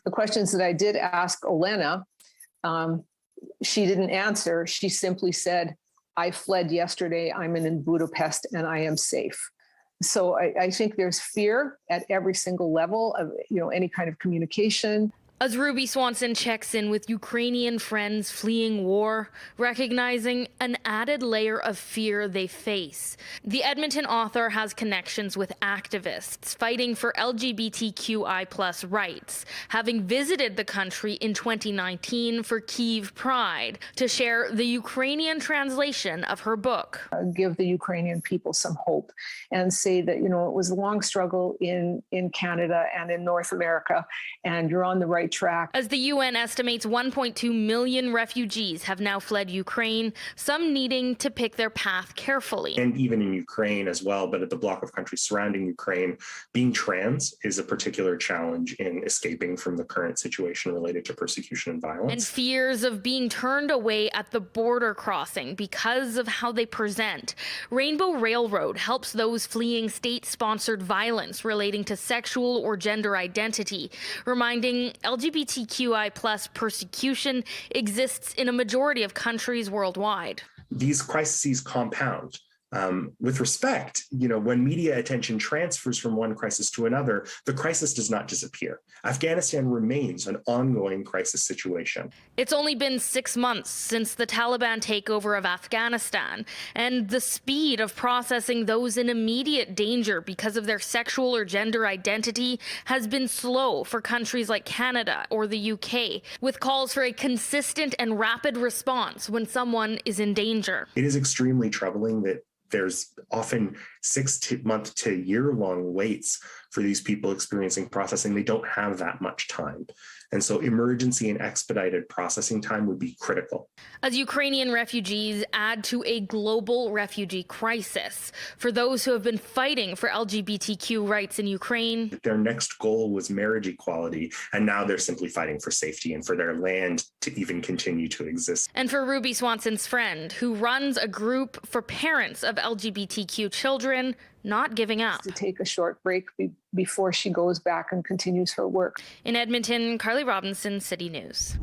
the questions that I did ask Olena, she didn't answer. She simply said, I fled yesterday. I'm in Budapest and I am safe. So I think there's fear at every single level of, any kind of communication. As Ruby Swanson checks in with Ukrainian friends fleeing war, recognizing an added layer of fear they face. The Edmonton author has connections with activists fighting for LGBTQI+ rights, having visited the country in 2019 for Kyiv Pride to share the Ukrainian translation of her book. Give the Ukrainian people some hope and say that, it was a long struggle in Canada and in North America, and you're on the right track. As the UN estimates 1.2 million refugees have now fled Ukraine, some needing to pick their path carefully. And even in Ukraine as well, but at the bloc of countries surrounding Ukraine, being trans is a particular challenge in escaping from the current situation related to persecution and violence. And fears of being turned away at the border crossing because of how they present. Rainbow Railroad helps those fleeing state-sponsored violence relating to sexual or gender identity, reminding LGBTQI+ persecution exists in a majority of countries worldwide. These crises compound. With respect, when media attention transfers from one crisis to another, the crisis does not disappear. Afghanistan remains an ongoing crisis situation. It's only been 6 months since the Taliban takeover of Afghanistan, and the speed of processing those in immediate danger because of their sexual or gender identity has been slow for countries like Canada or the UK, with calls for a consistent and rapid response when someone is in danger. It is extremely troubling that there's often 6 month to year-long waits for these people experiencing processing. They don't have that much time. And so emergency and expedited processing time would be critical. As Ukrainian refugees add to a global refugee crisis, for those who have been fighting for LGBTQ rights in Ukraine, their next goal was marriage equality, and now they're simply fighting for safety and for their land to even continue to exist. And for Ruby Swanson's friend, who runs a group for parents of LGBTQ children, not giving up. To take a short break before she goes back and continues her work. In Edmonton, Carly Robinson, City News.